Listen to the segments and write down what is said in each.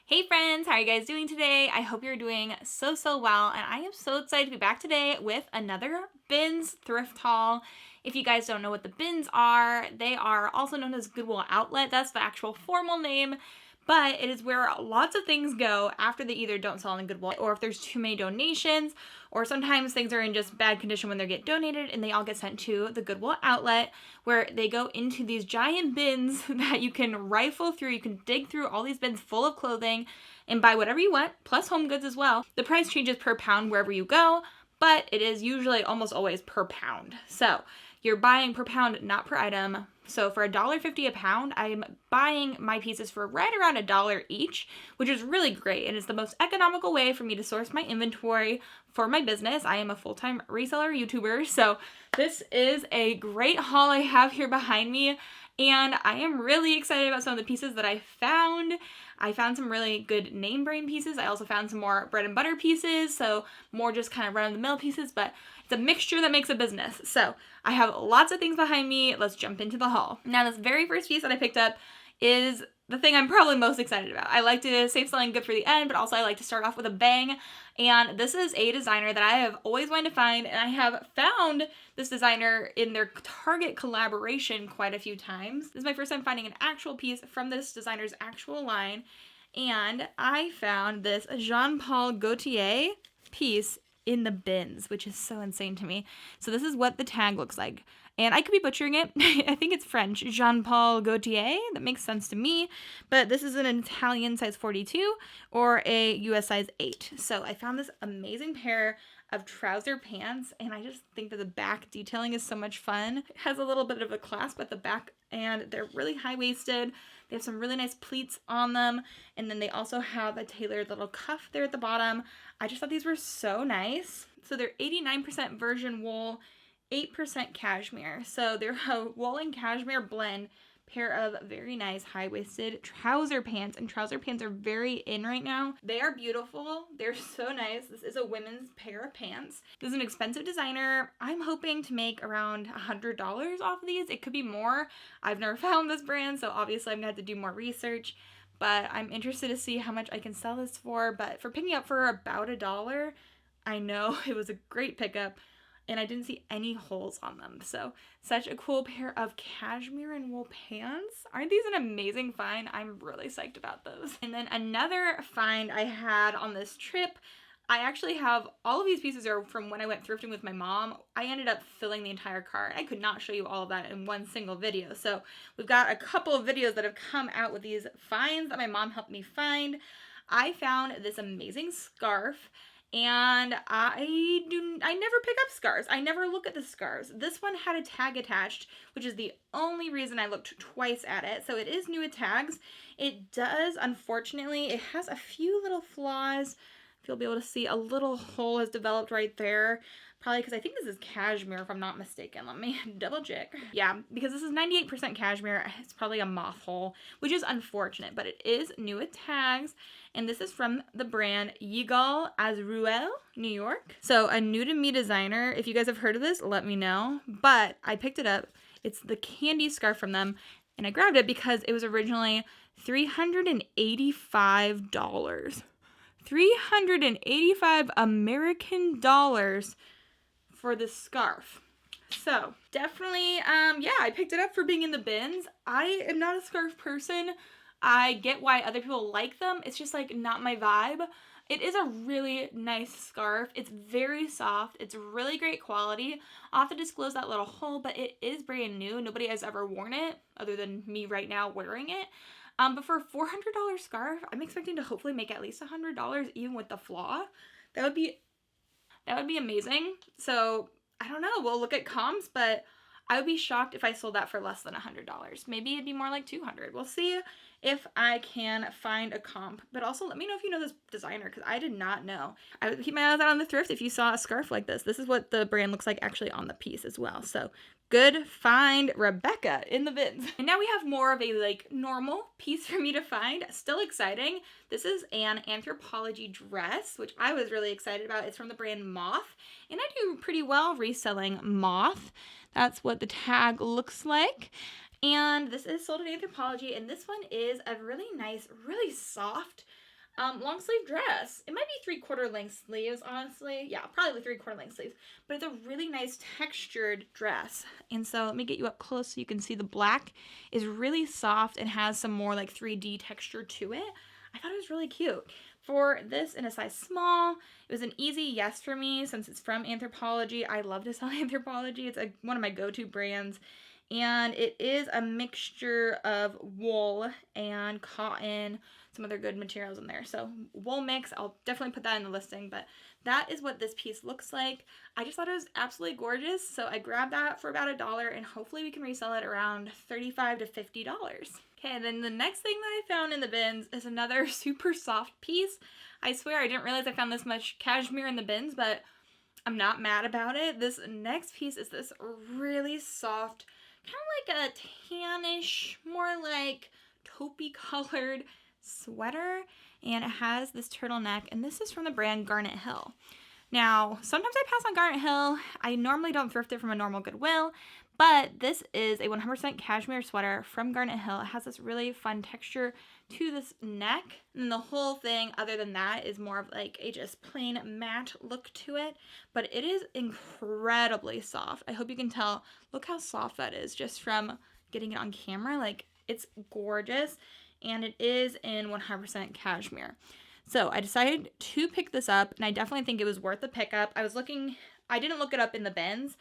Hey friends, how are you guys doing today? I hope you're doing so well, and I am so excited to be back today with another Bins thrift haul. If you guys don't know what the Bins are, they are also known as Goodwill Outlet. That's the actual formal name, but it is where lots of things go after they either don't sell in Goodwill, or if there's too many donations, or sometimes things are in just bad condition when they get donated and they all get sent to the Goodwill Outlet, where they go into these giant bins that you can rifle through. You can dig through all these bins full of clothing and buy whatever you want, plus home goods as well. The price changes per pound wherever you go, but it is usually almost always per pound. So you're buying per pound, not per item. So for $1.50 a pound, I'm buying my pieces for right around $1 each, which is really great. And it's the most economical way for me to source my inventory for my business. I am a full-time reseller YouTuber, so this is a great haul I have here behind me. And I am really excited about some of the pieces that I found. I found some really good name brand pieces. I also found some more bread and butter pieces, so more just kind of run-of-the-mill pieces, but it's a mixture that makes a business. So I have lots of things behind me. Let's jump into the haul. Now, this very first piece that I picked up is the thing I'm probably most excited about. I like to save something good for the end, but also I like to start off with a bang. And this is a designer that I have always wanted to find, and I have found this designer in their Target collaboration quite a few times. This is my first time finding an actual piece from this designer's actual line, and I found this Jean-Paul Gaultier piece in the Bins, which is so insane to me. So this is what the tag looks like. And I could be butchering it. I think it's French. Jean-Paul Gaultier. That makes sense to me. But this is an Italian size 42 or a US size 8. So I found this amazing pair of trouser pants, and I just think that the back detailing is so much fun. It has a little bit of a clasp at the back, and they're really high-waisted. They have some really nice pleats on them, and then they also have a tailored little cuff there at the bottom. I just thought these were so nice. So they're 89% virgin wool, 8% cashmere. So they're a wool and cashmere blend pair of very nice high-waisted trouser pants, and trouser pants are very in right now. They are beautiful. They're so nice. This is a women's pair of pants. This is an expensive designer. I'm hoping to make around $100 off of these. It could be more. I've never found this brand, so obviously I'm gonna have to do more research, but I'm interested to see how much I can sell this for. But for picking up for about $1, I know it was a great pickup, and I didn't see any holes on them. So such a cool pair of cashmere and wool pants. Aren't these an amazing find? I'm really psyched about those. And then another find I had on this trip, I actually have all of these pieces are from when I went thrifting with my mom. I ended up filling the entire cart. I could not show you all of that in one single video. So we've got a couple of videos that have come out with these finds that my mom helped me find. I found this amazing scarf, and I never pick up scarves. I never look at the scarves. This one had a tag attached, which is the only reason I looked twice at it. So it is new with tags. It does, unfortunately, it has a few little flaws. If you'll be able to see, a little hole has developed right there. Probably because I think this is cashmere, if I'm not mistaken. Let me double check. Yeah, because this is 98% cashmere. It's probably a moth hole, which is unfortunate, but it is new with tags. And this is from the brand Yigal Azruel, New York. So a new to me designer. If you guys have heard of this, let me know. But I picked it up. It's the candy scarf from them. And I grabbed it because it was originally $385. 385 American dollars for this scarf. So definitely, yeah, I picked it up for being in the Bins. I am not a scarf person. I get why other people like them. It's just like not my vibe. It is a really nice scarf. It's very soft. It's really great quality. I'll have to disclose that little hole, but it is brand new. Nobody has ever worn it other than me right now wearing it. But for a $400 scarf, I'm expecting to hopefully make at least $100 even with the flaw. That would be amazing. So I don't know. We'll look at comps, but I would be shocked if I sold that for less than $100. Maybe it'd be more like $200. We'll see if I can find a comp. But also let me know if you know this designer, because I did not know. I would keep my eyes out on the thrift if you saw a scarf like this. This is what the brand looks like actually on the piece as well. So good find, Bekah, in the Bins. And now we have more of a like normal piece for me to find. Still exciting. This is an Anthropologie dress, which I was really excited about. It's from the brand Moth, and I do pretty well reselling Moth. That's what the tag looks like. And this is sold at Anthropologie, and this one is a really nice, really soft long sleeve dress. It might be 3/4 length sleeves, honestly. Yeah, probably 3/4 length sleeves. But it's a really nice textured dress. And so let me get you up close so you can see the black is really soft and has some more like 3D texture to it. I thought it was really cute. For this in a size small, it was an easy yes for me since it's from Anthropologie. I love to sell Anthropologie. It's one of my go-to brands. And it is a mixture of wool and cotton, some other good materials in there. So wool mix, I'll definitely put that in the listing, but that is what this piece looks like. I just thought it was absolutely gorgeous, so I grabbed that for about $1, and hopefully we can resell it around $35 to $50. Okay, and then the next thing that I found in the bins is another super soft piece. I swear I didn't realize I found this much cashmere in the bins, but I'm not mad about it. This next piece is this really soft, kind of like a tannish, more like taupey colored sweater, and it has this turtleneck, and this is from the brand Garnet Hill. Now, sometimes I pass on Garnet Hill. I normally don't thrift it from a normal Goodwill, but this is a 100% cashmere sweater from Garnet Hill. It has this really fun texture to this neck, and the whole thing, other than that, is more of like a just plain matte look to it, but it is incredibly soft. I hope you can tell. Look how soft that is just from getting it on camera. Like, it's gorgeous, and it is in 100% cashmere. So I decided to pick this up, and I definitely think it was worth the pickup. I didn't look it up in the bins,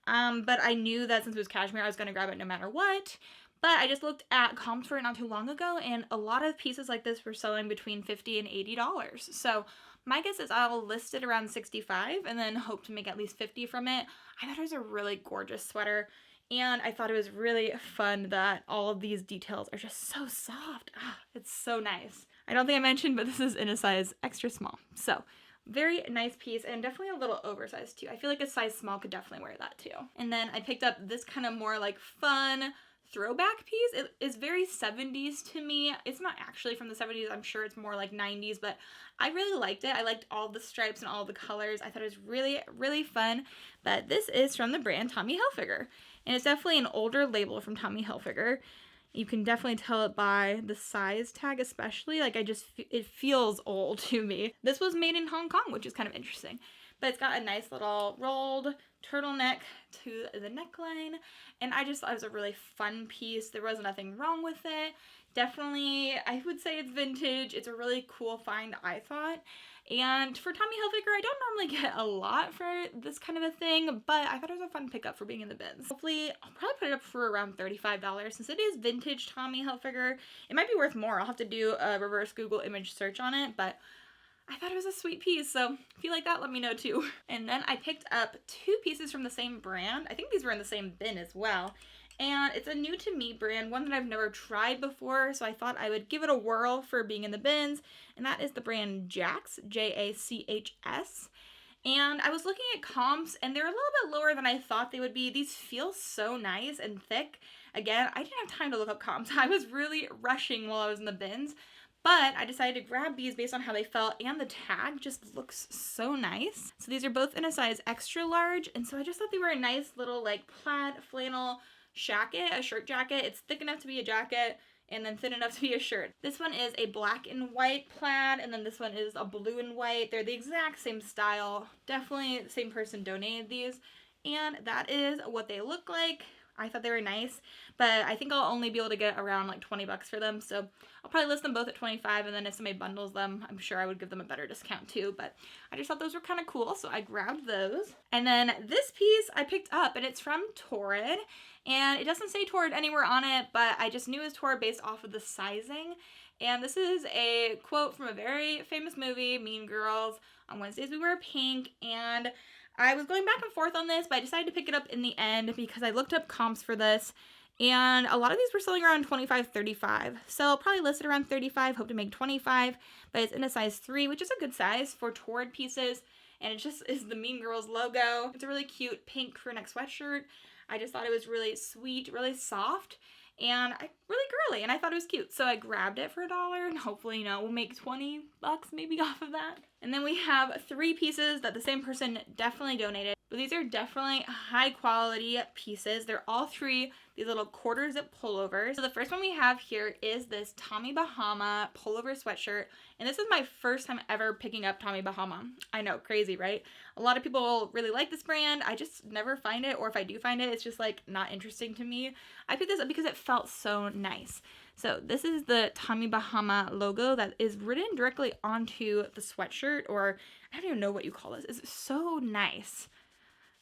but I knew that since it was cashmere, I was going to grab it no matter what. But I just looked at comps for it not too long ago, and a lot of pieces like this were selling between $50 and $80. So my guess is I'll list it around $65 and then hope to make at least $50 from it. I thought it was a really gorgeous sweater, and I thought it was really fun that all of these details are just so soft. It's so nice. I don't think I mentioned, but this is in a size extra small. So very nice piece, and definitely a little oversized too. I feel like a size small could definitely wear that too. And then I picked up this kind of more like fun throwback piece. It is very 70s to me. It's not actually from the 70s. I'm sure it's more like 90s, but I really liked it. I liked all the stripes and all the colors. I thought it was really, really fun. But this is from the brand Tommy Hilfiger, and it's definitely an older label from Tommy Hilfiger. You can definitely tell it by the size tag, especially. Like, it feels old to me. This was made in Hong Kong, which is kind of interesting. But it's got a nice little rolled turtleneck to the neckline, and I just thought it was a really fun piece. There was nothing wrong with it. Definitely, I would say it's vintage. It's a really cool find, I thought. And for Tommy Hilfiger, I don't normally get a lot for this kind of a thing, but I thought it was a fun pickup for being in the bins. Hopefully, I'll probably put it up for around $35 since it is vintage Tommy Hilfiger. It might be worth more. I'll have to do a reverse Google image search on it, but I thought it was a sweet piece, so if you like that, let me know too. And then I picked up 2 pieces from the same brand. I think these were in the same bin as well. And it's a new to me brand, one that I've never tried before, so I thought I would give it a whirl for being in the bins. And that is the brand Jachs, Jachs. And I was looking at comps, and they're a little bit lower than I thought they would be. These feel so nice and thick. Again, I didn't have time to look up comps. I was really rushing while I was in the bins. But I decided to grab these based on how they felt, and the tag just looks so nice. So these are both in a size extra large, and so I just thought they were a nice little like plaid flannel jacket, a shirt jacket. It's thick enough to be a jacket and then thin enough to be a shirt. This one is a black and white plaid, and then this one is a blue and white. They're the exact same style. Definitely the same person donated these, and that is what they look like. I thought they were nice, but I think I'll only be able to get around like $20 for them, so I'll probably list them both at $25, and then if somebody bundles them, I'm sure I would give them a better discount too, but I just thought those were kind of cool, so I grabbed those. And then this piece I picked up, and it's from Torrid, and it doesn't say Torrid anywhere on it, but I just knew it was Torrid based off of the sizing. And this is a quote from a very famous movie, Mean Girls. On Wednesdays we wear pink, and I was going back and forth on this, but I decided to pick it up in the end because I looked up comps for this, and a lot of these were selling around $25, $35. So I'll probably list it around $35, hope to make $25, but it's in a size 3, which is a good size for Torrid pieces, and it just is the Mean Girls logo. It's a really cute pink crew neck sweatshirt. I just thought it was really sweet, really soft, and really girly, and I thought it was cute. So I grabbed it for $1, and hopefully, we'll make $20 maybe off of that. And then we have 3 pieces that the same person definitely donated. But these are definitely high quality pieces. They're all three these little quarter zip pullovers. So the first one we have here is this Tommy Bahama pullover sweatshirt. And this is my first time ever picking up Tommy Bahama. I know, crazy, right? A lot of people really like this brand. I just never find it, or if I do find it, it's just like not interesting to me. I picked this up because it felt so nice. So this is the Tommy Bahama logo that is written directly onto the sweatshirt, or I don't even know what you call this. It's so nice.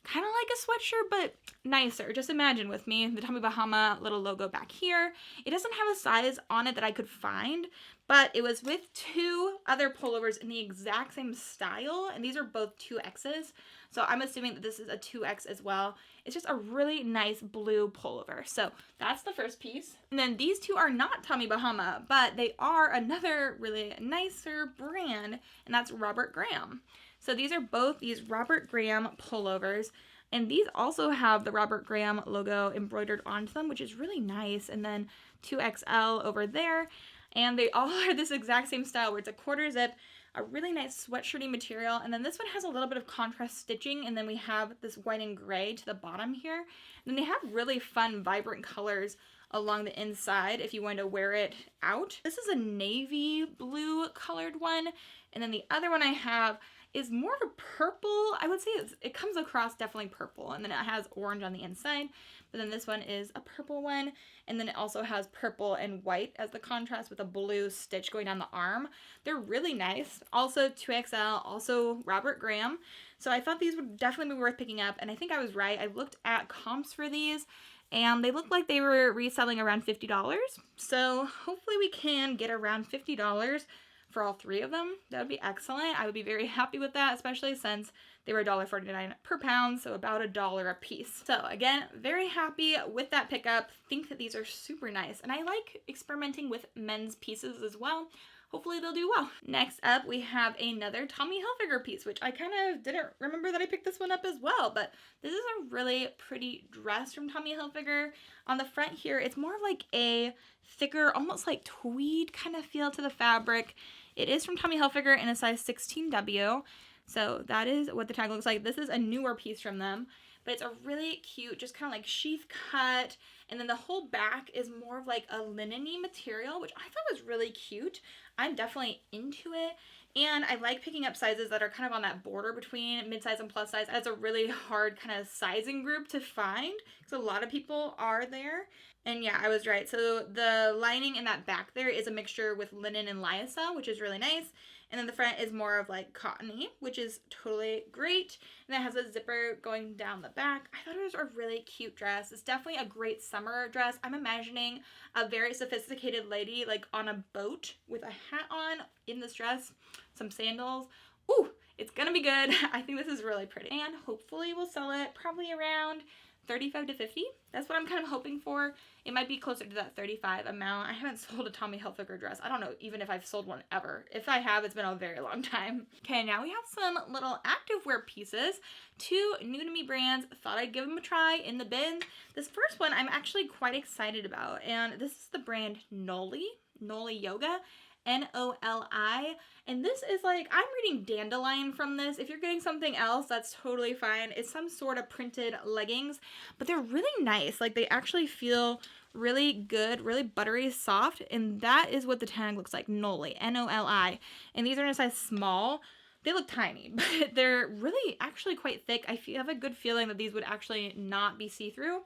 Kind of like a sweatshirt, but nicer. Just imagine with me, the Tommy Bahama little logo back here. It doesn't have a size on it that I could find, but it was with two other pullovers in the exact same style, and these are both 2Xs, so I'm assuming that this is a 2X as well. It's just a really nice blue pullover. So that's the first piece. And then these two are not Tommy Bahama, but they are another really nicer brand, and that's Robert Graham. So these are both these Robert Graham pullovers, and these also have the Robert Graham logo embroidered onto them, which is really nice. And then 2XL over there, and they all are this exact same style where it's a quarter zip, a really nice sweatshirty material, and then this one has a little bit of contrast stitching, and then we have this white and gray to the bottom here. And then they have really fun, vibrant colors along the inside if you want to wear it out. This is a navy blue colored one, and then the other one I have is more of a purple. I would say it comes across definitely purple, and then it has orange on the inside, but then this one is a purple one, and then it also has purple and white as the contrast with a blue stitch going down the arm. They're really nice. Also 2XL, also Robert Graham. So I thought these would definitely be worth picking up, and I think I was right. I looked at comps for these, and they looked like they were reselling around $50. So hopefully we can get around $50 for all three of them. That would be excellent. I would be very happy with that, especially since they were $1.49 per pound, so about $1 a piece. So again, very happy with that pickup. Think that these are super nice, and I like experimenting with men's pieces as well. Hopefully they'll do well. Next up, we have another Tommy Hilfiger piece, which I kind of didn't remember that I picked this one up as well, but this is a really pretty dress from Tommy Hilfiger. On the front here, it's more of like a thicker, almost like tweed kind of feel to the fabric. It is from Tommy Hilfiger in a size 16W, so that is what the tag looks like. This is a newer piece from them, but it's a really cute, just kind of like sheath cut, and then the whole back is more of like a linen-y material, which I thought was really cute. I'm definitely into it, and I like picking up sizes that are kind of on that border between mid-size and plus size. It's a really hard kind of sizing group to find, because a lot of people are there. And yeah, I was right. So the lining in that back there is a mixture with linen and lyocell, which is really nice. And then the front is more of like cottony, which is totally great. And it has a zipper going down the back. I thought it was a really cute dress. It's definitely a great summer dress. I'm imagining a very sophisticated lady like on a boat with a hat on in this dress, some sandals. Ooh, it's gonna be good. I think this is really pretty. And hopefully we'll sell it probably around 35 to 50. That's what I'm kind of hoping for. It might be closer to that 35 amount. I haven't sold a Tommy Hilfiger dress. I don't know even if I've sold one ever. If I have, it's been a very long time. Okay, now we have some little activewear pieces. Two new to me brands. Thought I'd give them a try in the bin. This first one I'm actually quite excited about, and this is the brand Noli Yoga. Noli, and this is like, I'm reading dandelion from this. If you're getting something else, that's totally fine. It's some sort of printed leggings, but they're really nice. Like, they actually feel really good, really buttery soft, and that is what the tag looks like. Noli, Noli, and these are in a size small. They look tiny, but they're really actually quite thick. I have a good feeling that these would actually not be see-through.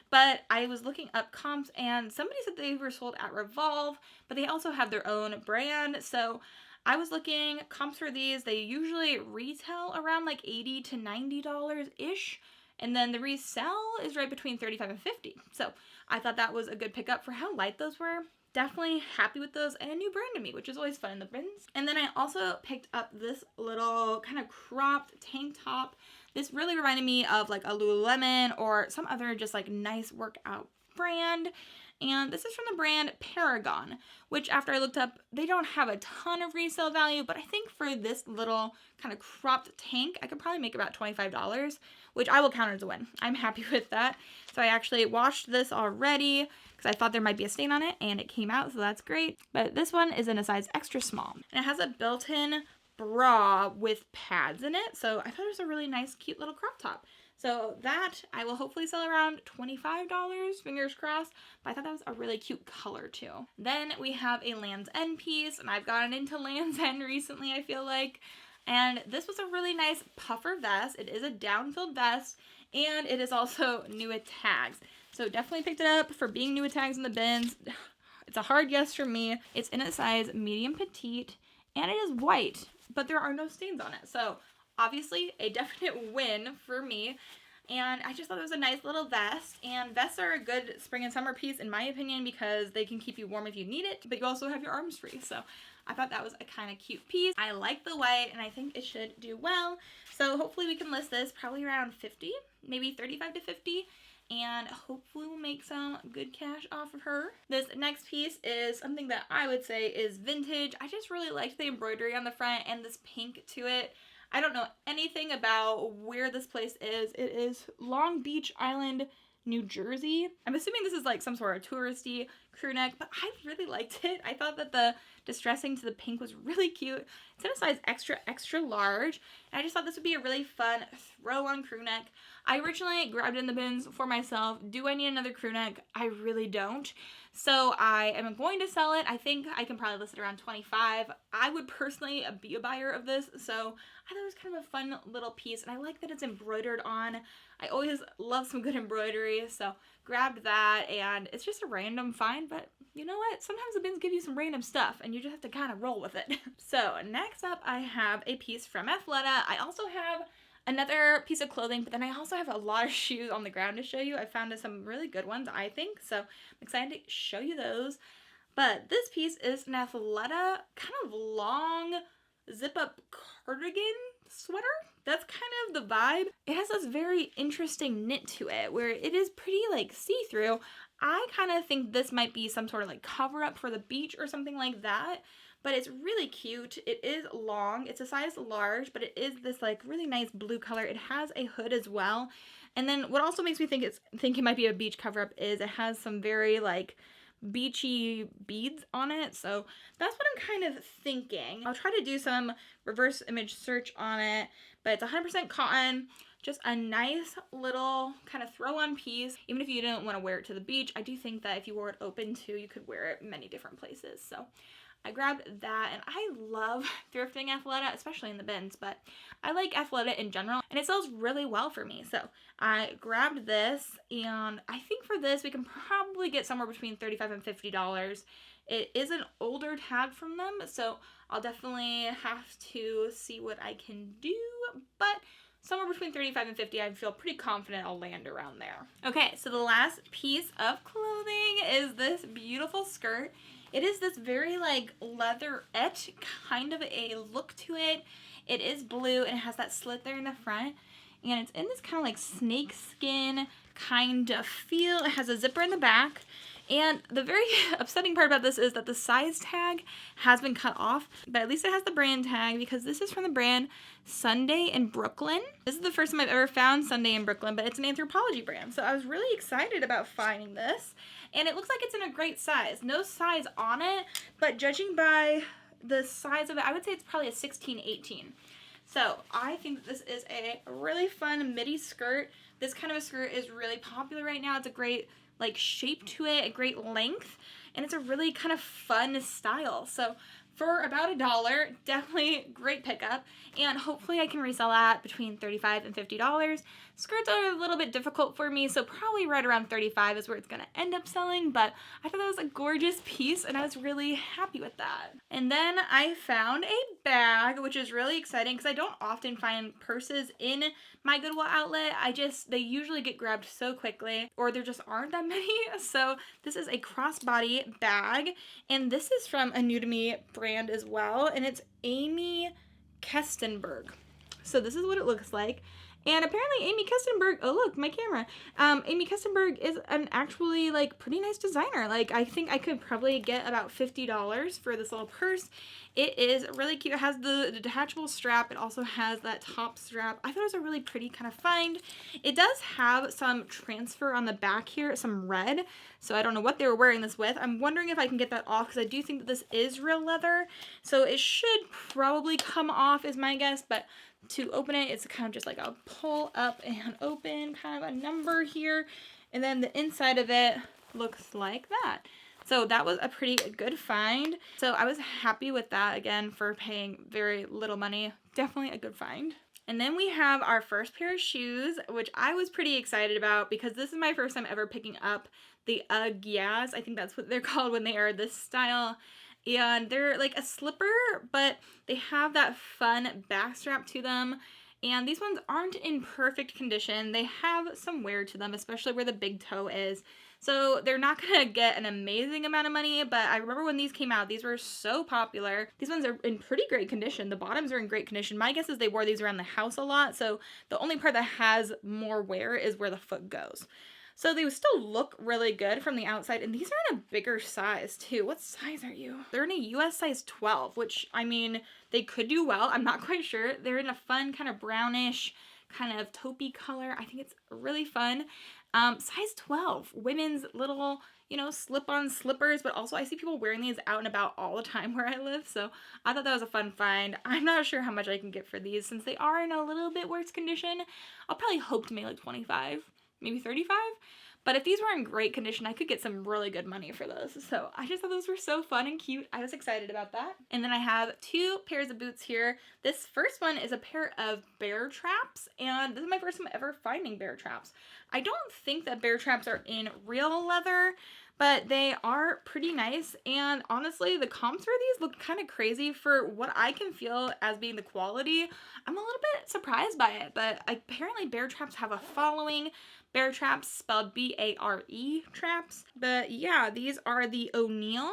But I was looking up comps, and somebody said they were sold at Revolve, but they also have their own brand. So I was looking comps for these. They usually retail around like $80 to $90-ish. And then the resell is right between $35 and $50. So I thought that was a good pickup for how light those were. Definitely happy with those, and a new brand to me, which is always fun in the bins. And then I also picked up this little kind of cropped tank top. This really reminded me of like a Lululemon or some other just like nice workout brand. And this is from the brand Paragon, which after I looked up, they don't have a ton of resale value, but I think for this little kind of cropped tank, I could probably make about $25, which I will count as a win. I'm happy with that. So I actually washed this already because I thought there might be a stain on it, and it came out, so that's great. But this one is in a size extra small, and it has a built-in bra with pads in it. So I thought it was a really nice, cute little crop top. So that I will hopefully sell around $25, fingers crossed. But I thought that was a really cute color too. Then we have a Land's End piece, and I've gotten into Land's End recently, I feel like. And this was a really nice puffer vest. It is a down-filled vest, and it is also new with tags. So definitely picked it up for being new with tags in the bins. It's a hard yes for me. It's in a size medium petite, and it is white, but there are no stains on it. So obviously a definite win for me. And I just thought it was a nice little vest. And vests are a good spring and summer piece in my opinion because they can keep you warm if you need it, but you also have your arms free. So I thought that was a kind of cute piece. I like the white and I think it should do well. So hopefully we can list this probably around 50, maybe 35 to 50. And hopefully we'll make some good cash off of her. This next piece is something that I would say is vintage. I just really liked the embroidery on the front and this pink to it. I don't know anything about where this place is. It is Long Beach Island, New Jersey. I'm assuming this is like some sort of touristy crew neck, but I really liked it. I thought that the distressing to the pink was really cute. It's in a size extra, extra large. And I just thought this would be a really fun throw on crew neck. I originally grabbed it in the bins for myself. Do I need another crew neck? I really don't. So I am going to sell it. I think I can probably list it around 25. I would personally be a buyer of this. So I thought it was kind of a fun little piece. And I like that it's embroidered on. I always love some good embroidery. So grabbed that and it's just a random find. But you know what? Sometimes the bins give you some random stuff and you just have to kind of roll with it. So next up I have a piece from Athleta. I also have another piece of clothing, but then I also have a lot of shoes on the ground to show you. I found some really good ones, I think, so I'm excited to show you those. But this piece is an Athleta kind of long zip-up cardigan sweater. That's kind of the vibe. It has this very interesting knit to it where it is pretty like see-through. I kind of think this might be some sort of like cover-up for the beach or something like that. But it's really cute. It is long. It's a size large, but it is this like really nice blue color. It has a hood as well. And then what also makes me think it might be a beach cover up is it has some very like beachy beads on it. So that's what I'm kind of thinking. I'll try to do some reverse image search on it, but it's 100% cotton. Just a nice little kind of throw on piece. Even if you didn't want to wear it to the beach, I do think that if you wore it open too, you could wear it many different places. So I grabbed that, and I love thrifting Athleta, especially in the bins, but I like Athleta in general, and it sells really well for me. So I grabbed this, and I think for this, we can probably get somewhere between $35 and $50. It is an older tag from them, so I'll definitely have to see what I can do, but somewhere between $35 and $50, I feel pretty confident I'll land around there. Okay, so the last piece of clothing is this beautiful skirt. It is this very like leatherette kind of a look to it. It is blue and it has that slit there in the front. And it's in this kind of like snake skin kind of feel. It has a zipper in the back. And the very upsetting part about this is that the size tag has been cut off, but at least it has the brand tag because this is from the brand Sunday in Brooklyn. This is the first time I've ever found Sunday in Brooklyn, but it's an Anthropologie brand. So I was really excited about finding this. And it looks like it's in a great size. No size on it, but judging by the size of it, I would say it's probably a 16, 18. So I think this is a really fun midi skirt. This kind of a skirt is really popular right now. It's a great like shape to it, a great length, and it's a really kind of fun style. So for about $1, definitely great pickup, and hopefully I can resell that between $35 and $50. Skirts are a little bit difficult for me, so probably right around $35 is where it's gonna end up selling, but I thought that was a gorgeous piece and I was really happy with that. And then I found a bag, which is really exciting because I don't often find purses in my Goodwill outlet. They usually get grabbed so quickly, or there just aren't that many. So this is a crossbody bag, and this is from a new to me brand as well, and it's Amy Kestenberg. So this is what it looks like. And apparently Amy Kestenberg, oh look, my camera. Amy Kestenberg is an actually like pretty nice designer. Like I think I could probably get about $50 for this little purse. It is really cute. It has the detachable strap. It also has that top strap. I thought it was a really pretty kind of find. It does have some transfer on the back here, some red. So I don't know what they were wearing this with. I'm wondering if I can get that off because I do think that this is real leather. So it should probably come off is my guess, but to open it, it's kind of just like a pull up and open kind of a number here. And then the inside of it looks like that. So that was a pretty good find. So I was happy with that, again, for paying very little money. Definitely a good find. And then we have our first pair of shoes, which I was pretty excited about because this is my first time ever picking up the Ugg Yas. I think that's what they're called when they are this style. And they're like a slipper, but they have that fun backstrap to them. And these ones aren't in perfect condition. They have some wear to them, especially where the big toe is. So they're not gonna get an amazing amount of money, but I remember when these came out, these were so popular. These ones are in pretty great condition. The bottoms are in great condition. My guess is they wore these around the house a lot, so the only part that has more wear is where the foot goes. So they would still look really good from the outside, and these are in a bigger size too. What size are you? They're in a US size 12, which, I mean, they could do well. I'm not quite sure. They're in a fun kind of brownish, kind of taupey color. I think it's really fun. Size 12, women's little, you know, slip-on slippers, but also I see people wearing these out and about all the time where I live, so I thought that was a fun find. I'm not sure how much I can get for these since they are in a little bit worse condition. I'll probably hope to make like 25, maybe 35. But if these were in great condition, I could get some really good money for those. So I just thought those were so fun and cute. I was excited about that. And then I have two pairs of boots here. This first one is a pair of bear traps, and this is my first time ever finding bear traps. I don't think that bear traps are in real leather, but they are pretty nice. And honestly, the comps for these look kind of crazy for what I can feel as being the quality. I'm a little bit surprised by it, but apparently bear traps have a following. Bear traps, spelled B-A-R-E traps. But yeah, these are the O'Neill.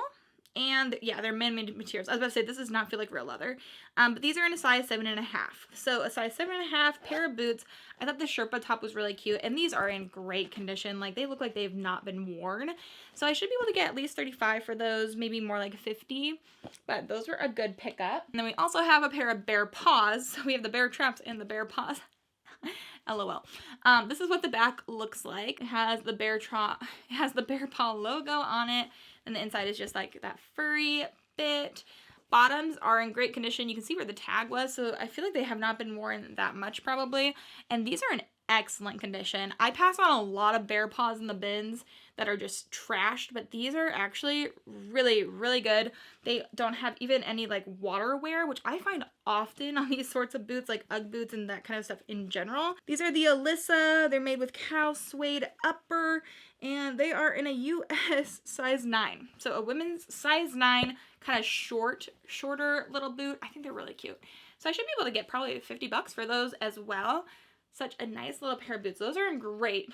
And yeah, they're man-made materials. I was about to say, this does not feel like real leather. But these are in a size 7.5. So a size 7.5 pair of boots. I thought the Sherpa top was really cute. And these are in great condition. Like, they look like they've not been worn. So I should be able to get at least 35 for those. Maybe more like 50. But those were a good pickup. And then we also have a pair of bear paws. So we have the bear traps and the bear paws. LOL. This is what the back looks like. It has the bear paw logo on it, and the inside is just like that furry bit. Bottoms are in great condition. You can see where the tag was, so I feel like they have not been worn that much probably. And these are in excellent condition. I pass on a lot of bear paws in the bins that are just trashed, but these are actually really, really good. They don't have even any like water wear, which I find often on these sorts of boots, like Ugg boots and that kind of stuff in general. These are the Alyssa. They're made with cow suede upper, and they are in a US size 9. So a women's size 9, kind of shorter little boot. I think they're really cute. So I should be able to get probably $50 for those as well. Such a nice little pair of boots. Those are in great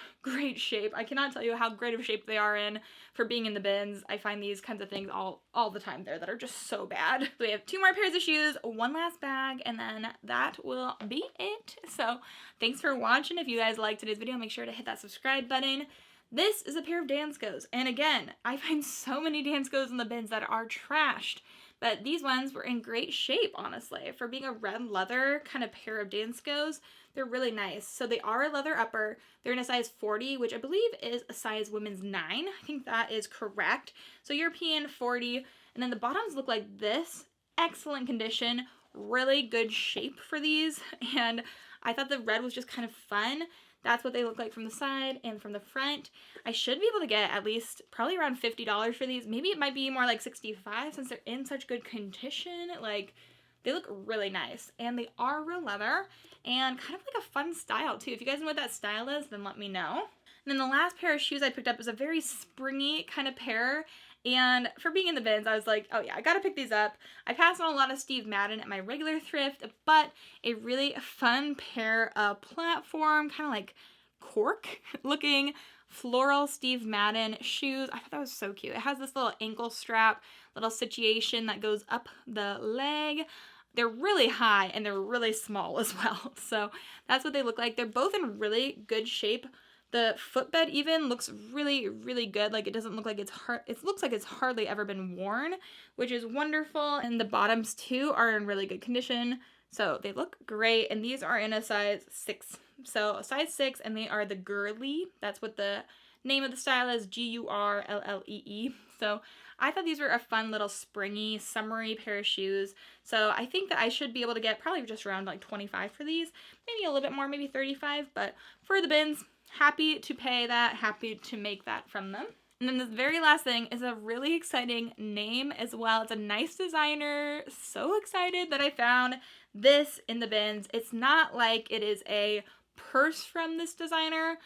shape. I cannot tell you how great of shape they are in for being in the bins. I find these kinds of things all the time there that are just so bad. So we have 2 more pairs of shoes, 1 last bag, and then that will be it. So thanks for watching. If you guys liked today's video, make sure to hit that subscribe button. This is a pair of Danskos, and again, I find so many Danskos in the bins that are trashed. But these ones were in great shape, honestly. For being a red leather kind of pair of Danskos, they're really nice. So they are a leather upper. They're in a size 40, which I believe is a size women's 9. I think that is correct. So European 40. And then the bottoms look like this. Excellent condition. Really good shape for these. And I thought the red was just kind of fun. That's what they look like from the side and from the front. I should be able to get at least probably around $50 for these. Maybe it might be more like 65 since they're in such good condition. Like, they look really nice. And they are real leather and kind of like a fun style too. If you guys know what that style is, then let me know. And then the last pair of shoes I picked up is a very springy kind of pair. And for being in the bins, I was like, oh yeah, I gotta pick these up. I passed on a lot of Steve Madden at my regular thrift, but a really fun pair of platform, kind of like cork looking floral Steve Madden shoes. I thought that was so cute. It has this little ankle strap, little situation that goes up the leg. They're really high and they're really small as well. So that's what they look like. They're both in really good shape. The footbed even looks really, really good. Like, it doesn't look like it's hard. It looks like it's hardly ever been worn, which is wonderful. And the bottoms too are in really good condition. So they look great. And these are in a size 6. So a size 6, and they are the girly. That's what the name of the style is, Gurllee. So I thought these were a fun little springy, summery pair of shoes. So I think that I should be able to get probably just around like 25 for these. Maybe a little bit more, maybe 35. But for the bins, happy to pay that, happy to make that from them. And then the very last thing is a really exciting name as well. It's a nice designer. So excited that I found this in the bins. It's not like it is a purse from this designer,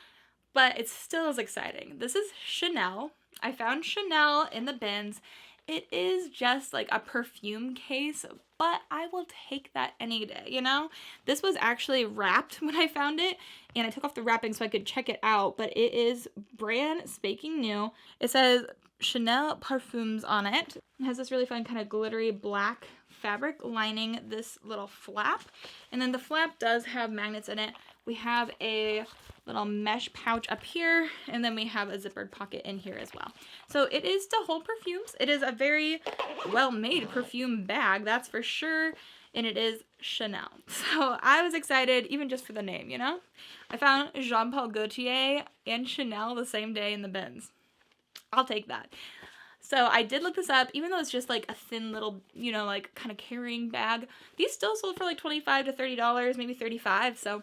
but it still is exciting. This is Chanel. I found Chanel in the bins. It is just like a perfume case, but I will take that any day, you know? This was actually wrapped when I found it, and I took off the wrapping so I could check it out, but it is brand spanking new. It says Chanel Parfums on it. It has this really fun kind of glittery black fabric lining this little flap, and then the flap does have magnets in it. We have a little mesh pouch up here, and then we have a zippered pocket in here as well. So it is to hold perfumes. It is a very well-made perfume bag, that's for sure, and it is Chanel. So I was excited even just for the name, you know? I found Jean Paul Gaultier and Chanel the same day in the bins. I'll take that. So I did look this up, even though it's just like a thin little, you know, like kind of carrying bag. These still sold for like $25 to $30, maybe $35, so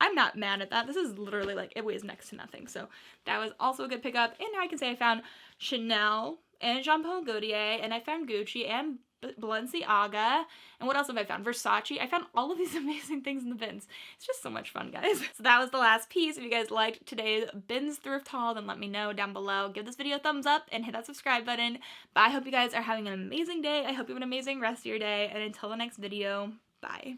I'm not mad at that. This is literally like, it weighs next to nothing. So that was also a good pickup. And now I can say I found Chanel and Jean Paul Gaultier, and I found Gucci and Balenciaga. And what else have I found? Versace. I found all of these amazing things in the bins. It's just so much fun, guys. So that was the last piece. If you guys liked today's bins thrift haul, then let me know down below. Give this video a thumbs up and hit that subscribe button. But I hope you guys are having an amazing day. I hope you have an amazing rest of your day. And until the next video, bye.